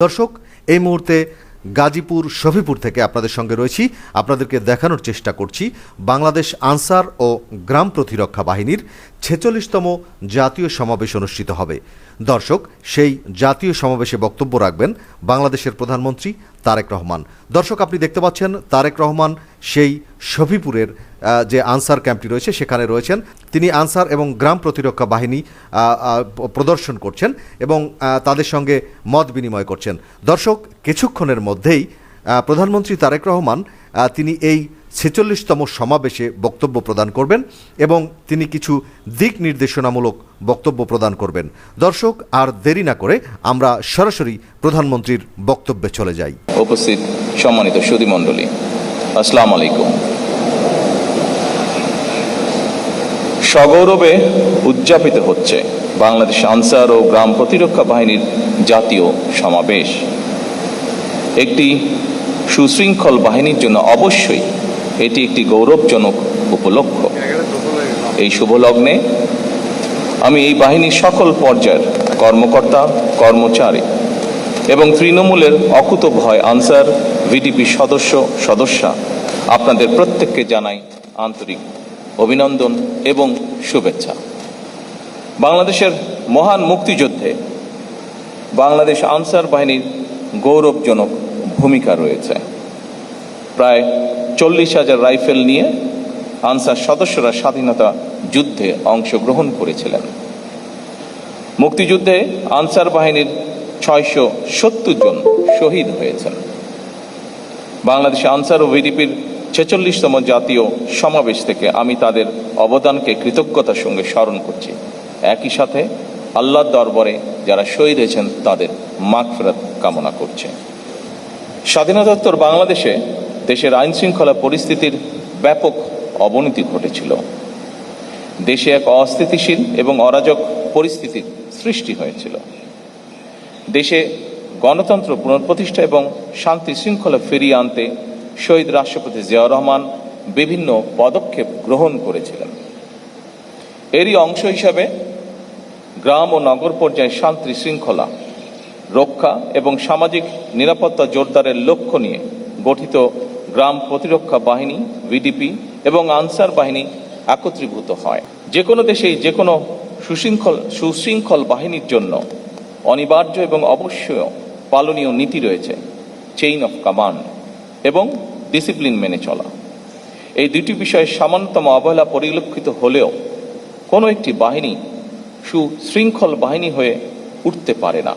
দর্শক, এই মুহূর্তে গাজীপুর শফিপুর থেকে আপনাদের সঙ্গে রয়েছি। আপনাদেরকে দেখানোর চেষ্টা করছি বাংলাদেশ আনসার ও গ্রাম প্রতিরক্ষা বাহিনীর ৪৬তম জাতীয় সমাবেশ অনুষ্ঠিত হবে। দর্শক, সেই জাতীয় সমাবেশে বক্তব্য রাখবেন বাংলাদেশের প্রধানমন্ত্রী তারেক রহমান। দর্শক, আপনি দেখতে পাচ্ছেন তারেক রহমান সেই শফিপুরের যে আনসার ক্যাম্পটি রয়েছে সেখানে রয়েছেন। তিনি আনসার এবং গ্রাম প্রতিরক্ষা বাহিনী প্রদর্শন করছেন এবং তাদের সঙ্গে মত বিনিময় করছেন। দর্শক, কিছুক্ষণের মধ্যেই প্রধানমন্ত্রী তারেক রহমান তিনি এই ৪৬তম সমাবেশে বক্তব্য প্রদান করবেন এবং তিনি কিছু দিক নির্দেশনামূলক বক্তব্য প্রদান করবেন। দর্শক, আর দেরি না করে আমরা সরাসরি প্রধানমন্ত্রীর বক্তব্যে চলে যাই। উপস্থিত সম্মানিত সুধী মণ্ডলী, আসসালামু আলাইকুম। সগৌরবে উদযাপিত হচ্ছে বাংলাদেশ আনসার ও গ্রাম প্রতিরক্ষা বাহিনীর জাতীয় সমাবেশ। একটি সুশৃঙ্খল বাহিনীর জন্য অবশ্যই এটি একটি গৌরবজনক উপলক্ষ। এই শুভ লগ্নে আমি এই বাহিনীর সকল পর্যায়ের কর্মকর্তা, কর্মচারী এবং তৃণমূলের অকুতোভয় আনসার, ভিডিপি সদস্যা আপনাদের প্রত্যেককে জানাই আন্তরিক অভিনন্দন এবং শুভেচ্ছা। বাংলাদেশের মহান মুক্তিযুদ্ধে বাংলাদেশ আনসার বাহিনীর গৌরবজনক ভূমিকা রয়েছে। প্রায় ৪০,০০০ রাইফেল নিয়ে আনসার সদস্যরা স্বাধীনতা যুদ্ধে অংশগ্রহণ করেছিলেন। মুক্তিযুদ্ধে আনসার বাহিনীর ৬৭০ জন শহীদ হয়েছেন। বাংলাদেশ আনসার ও ভিডিপির ৪৬তম জাতীয় সমাবেশ থেকে আমি তাদের অবদানকে কৃতজ্ঞতার সঙ্গে স্মরণ করছি। একই সাথে আল্লাহর দরবারে যারা শহীদ হয়েছেন তাদের মাগফিরাত কামনা করছে। স্বাধীনতোত্তর বাংলাদেশে দেশের আইন শৃঙ্খলা পরিস্থিতির ব্যাপক অবনতি ঘটেছিল। দেশে এক অস্থিতিশীল এবং অরাজক পরিস্থিতির সৃষ্টি হয়েছিল। দেশে গণতন্ত্র পুনঃপ্রতিষ্ঠা এবং শান্তি শৃঙ্খলা ফিরিয়ে আনতে শহীদ রাষ্ট্রপতি জিয়াউর রহমান বিভিন্ন পদক্ষেপ গ্রহণ করেছিলেন। এরই অংশ হিসাবে গ্রাম ও নগর পর্যায়ে শান্তি শৃঙ্খলা রক্ষা এবং সামাজিক নিরাপত্তা জোরদারের লক্ষ্য নিয়ে গঠিত গ্রাম প্রতিরক্ষা বাহিনী, ভিডিপি এবং আনসার বাহিনী একত্রীভূত হয়। যে কোনো দেশেই যে কোনো সুশৃঙ্খল বাহিনীর জন্য অনিবার্য এবং অবশ্যই পালনীয় নীতি রয়েছে চেইন অফ কমান্ড এবং ডিসিপ্লিন মেনে চলা। এই দুটি বিষয়ে সামান্যতম অবহেলা পরিলক্ষিত হলেও কোনো একটি বাহিনী সুশৃঙ্খল বাহিনী হয়ে উঠতে পারে না।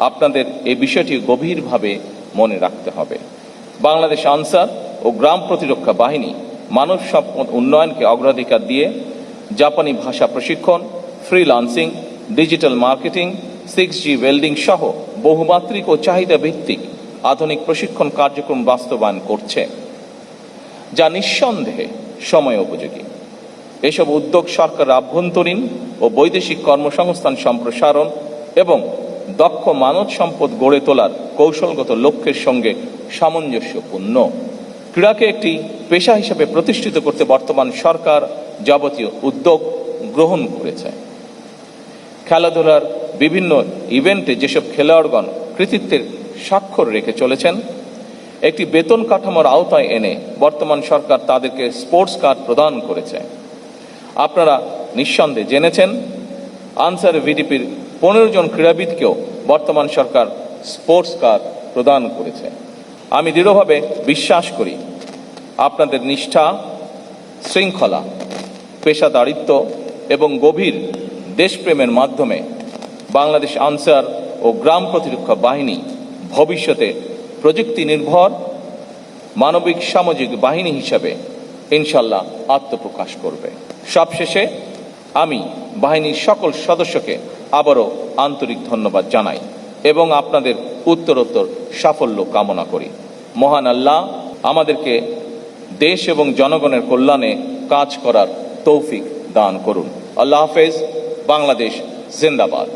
আপনাদের এই বিষয়টি গভীরভাবে মনে রাখতে হবে। বাংলাদেশ আনসার ও গ্রাম প্রতিরক্ষা বাহিনী মানব সম্পদ উন্নয়নকে অগ্রাধিকার দিয়ে জাপানি ভাষা প্রশিক্ষণ, freelancing, digital marketing, 6G welding সহ বহুমাত্রিক ও চাহিদা ভিত্তিক আধুনিক প্রশিক্ষণ কার্যক্রম বাস্তবায়ন করছে, যা নিঃসন্দেহে সময় উপযোগী। এসব উদ্যোগ সরকারের আভ্যন্তরীণ ও বৈদেশিক কর্মসংস্থান সম্প্রসারণ এবং দক্ষ মানব সম্পদ গড়ে তোলার কৌশলগত লক্ষ্যের সঙ্গে সামঞ্জস্যপূর্ণ। ক্রীড়াকে একটি পেশা হিসেবে প্রতিষ্ঠিত করতে বর্তমান সরকার যাবতীয় উদ্যোগ গ্রহণ করেছে। খেলাধুলার বিভিন্ন ইভেন্টে যেসব খেলোয়াড়গণ কৃতিত্বের স্বাক্ষর রেখে চলেছেন, একটি বেতন কাঠামোর আওতায় এনে বর্তমান সরকার তাদেরকে স্পোর্টস কার্ড প্রদান করেছে। আপনারা নিঃসন্দেহে জেনেছেন আনসার ভিডিপির ১৫ জন ক্রীড়াবিদকেও বর্তমান সরকার স্পোর্টস কার্ড প্রদান করেছে। আমি দৃঢ়ভাবে বিশ্বাস করি আপনাদের নিষ্ঠা, শৃঙ্খলা, পেশাদারিত্ব এবং গভীর দেশপ্রেমের মাধ্যমে বাংলাদেশ আনসার ও গ্রাম প্রতিরক্ষা বাহিনী ভবিষ্যতে প্রযুক্তি নির্ভর মানবিক সামাজিক বাহিনী হিসাবে ইনশাল্লাহ আত্মপ্রকাশ করবে। সবশেষে আমি বাহিনীর সকল সদস্যকে আবারও আন্তরিক ধন্যবাদ জানাই এবং আপনাদের উত্তরোত্তর সাফল্য কামনা করি। মহান আল্লাহ আমাদেরকে দেশ এবং জনগণের কল্যাণে কাজ করার তৌফিক দান করুন। আল্লাহ হাফেজ। বাংলাদেশ জিন্দাবাদ।